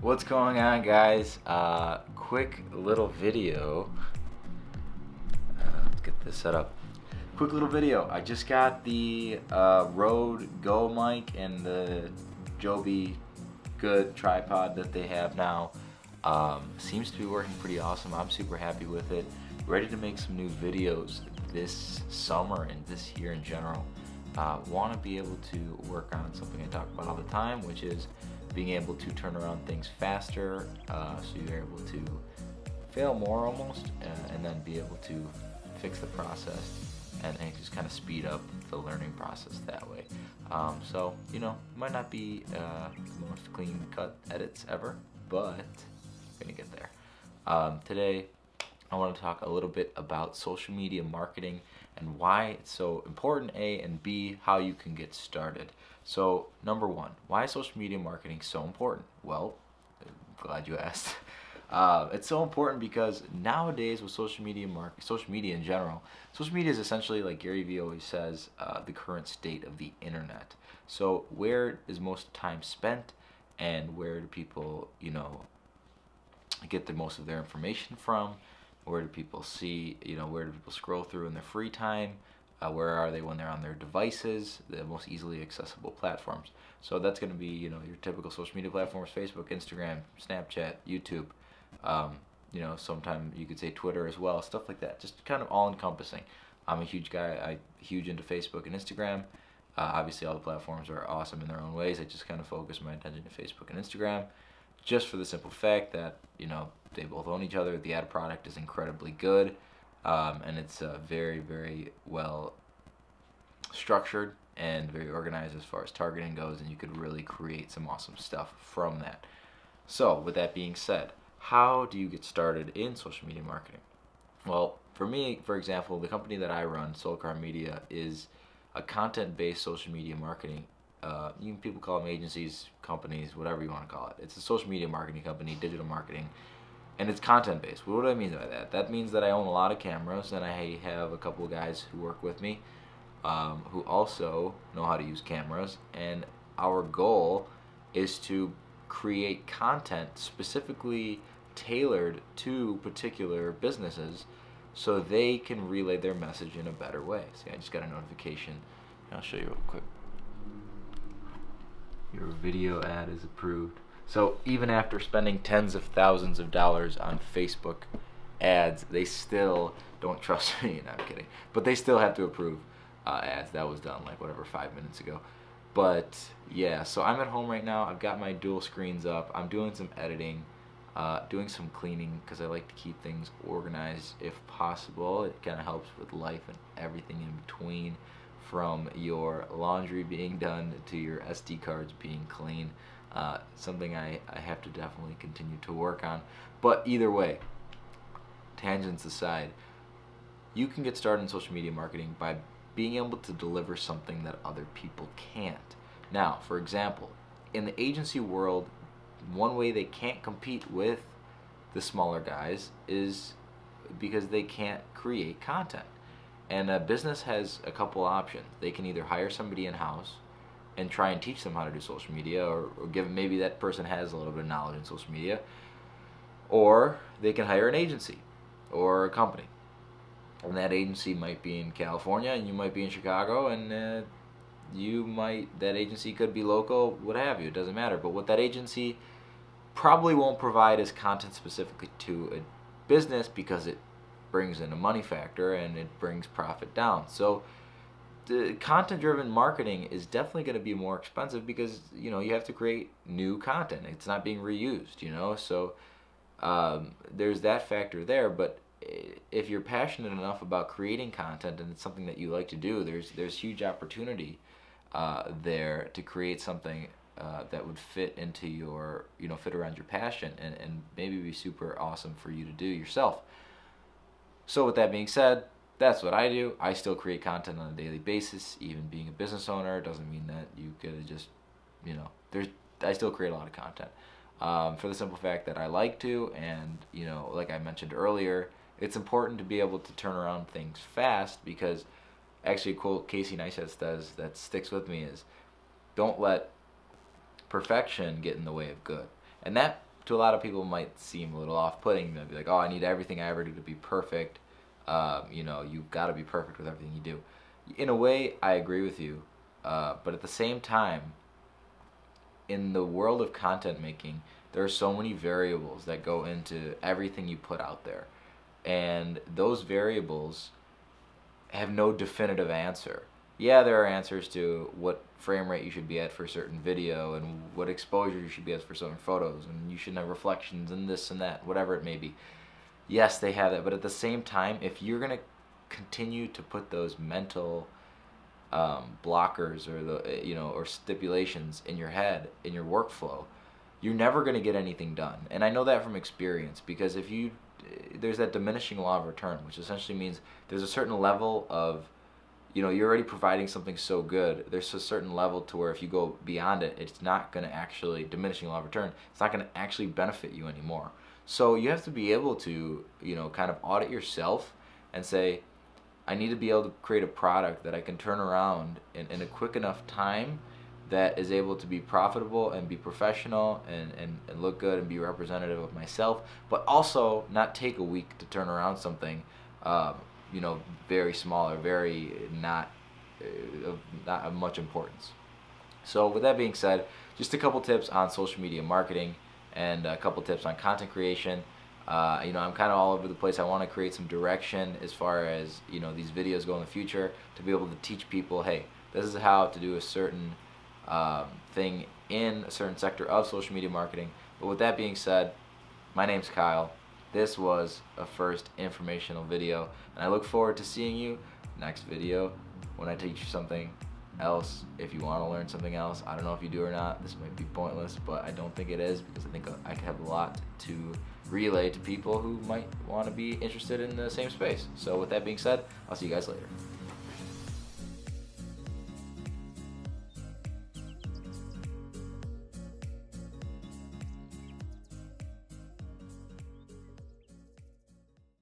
What's going on, guys? Quick little video. Let's get this set up. Quick little video. I just got the Rode Go mic and the Joby Good tripod that they have now. Seems to be working pretty awesome. I'm super happy with it. Ready to make some new videos this summer and this year in general. Want to be able to work on something I talk about all the time, which is being able to turn around things faster, so you're able to fail more almost, and then be able to fix the process and just kind of speed up the learning process that way. So, might not be the most clean cut edits ever, but we're gonna get there. Today, I want to talk a little bit about social media marketing and why it's so important, A, and B, how you can get started. So, number one, why is social media marketing so important? Well, I'm glad you asked. It's so important because nowadays with social media in general, social media is essentially, like Gary Vee always says, the current state of the internet. So where is most time spent, and where do people, get the most of their information from? Where do people see, where do people scroll through in their free time? Where are they when they're on their devices, the most easily accessible platforms? So that's going to be, your typical social media platforms: Facebook, Instagram, Snapchat, YouTube. Sometimes you could say Twitter as well, stuff like that. Just kind of all encompassing. I'm a huge guy. Huge into Facebook and Instagram. Obviously, all the platforms are awesome in their own ways. I just kind of focus my attention to Facebook and Instagram, just for the simple fact that they both own each other. The ad product is incredibly good, and it's very, very well structured and very organized as far as targeting goes, and you could really create some awesome stuff from that. So, with that being said, how do you get started in social media marketing? Well, for me, for example, the company that I run, Soulcar Media, is a content-based social media marketing. People call them agencies, companies, whatever you want to call it. It's a social media marketing company, digital marketing, and it's content-based. What do I mean by that? That means that I own a lot of cameras, and I have a couple of guys who work with me, who also know how to use cameras, and our goal is to create content specifically tailored to particular businesses so they can relay their message in a better way. See, I just got a notification. I'll show you real quick. Your video ad is approved. So even after spending tens of thousands of dollars on Facebook ads, they still don't trust me. No, I'm kidding. But they still have to approve ads. That was done like 5 minutes ago. But yeah, so I'm at home right now. I've got my dual screens up. I'm doing some editing, doing some cleaning, because I like to keep things organized if possible. It kind of helps with life and everything in between, from your laundry being done to your SD cards being clean. Something I have to definitely continue to work on. But either way, tangents aside, you can get started in social media marketing by being able to deliver something that other people can't. Now, for example, in the agency world, one way they can't compete with the smaller guys is because they can't create content. And a business has a couple options. They can either hire somebody in-house and try and teach them how to do social media, or give, maybe that person has a little bit of knowledge in social media, or they can hire an agency or a company. And that agency might be in California, and you might be in Chicago, and that agency could be local, what have you. It doesn't matter. But what that agency probably won't provide is content specifically to a business, because it brings in a money factor and it brings profit down. So the content-driven marketing is definitely going to be more expensive, because you have to create new content. It's not being reused. So there's that factor there. But if you're passionate enough about creating content and it's something that you like to do, there's huge opportunity there to create something that would fit into your, fit around your passion, and maybe be super awesome for you to do yourself. So with that being said, that's what I do. I still create content on a daily basis. Even being a business owner doesn't mean that you could just, I still create a lot of content. For the simple fact that I like to, and like I mentioned earlier, it's important to be able to turn around things fast, because actually a quote Casey Neistat says that sticks with me is, don't let perfection get in the way of good. And that to a lot of people might seem a little off-putting. They'll be like, oh, I need everything I ever do to be perfect. You know, you've got to be perfect with everything you do. In a way, I agree with you, but at the same time, in the world of content making, there are so many variables that go into everything you put out there, and those variables have no definitive answer. Yeah, there are answers to what frame rate you should be at for a certain video, and what exposure you should be at for certain photos, and you shouldn't have reflections and this and that, whatever it may be. Yes, they have that, but at the same time, if you're gonna continue to put those mental blockers or or stipulations in your head, in your workflow, you're never going to get anything done. And I know that from experience, because there's that diminishing law of return, which essentially means there's a certain level of, you're already providing something so good, there's a certain level to where if you go beyond it, it's not going to actually, diminishing law of return, it's not going to actually benefit you anymore. So you have to be able to, kind of audit yourself and say, I need to be able to create a product that I can turn around in a quick enough time that is able to be profitable and be professional and look good and be representative of myself, but also not take a week to turn around something, very small or very not of much importance. So with that being said, just a couple tips on social media marketing and a couple tips on content creation. I'm kind of all over the place. I want to create some direction as far as, these videos go in the future, to be able to teach people, hey, this is how to do a certain thing in a certain sector of social media marketing. But with that being said, my name's Kyle. This was a first informational video, and I look forward to seeing you next video when I teach you something else. If you want to learn something else, I don't know if you do or not. This might be pointless, but I don't think it is, because I think I have a lot to relay to people who might want to be interested in the same space. So with that being said, I'll see you guys later.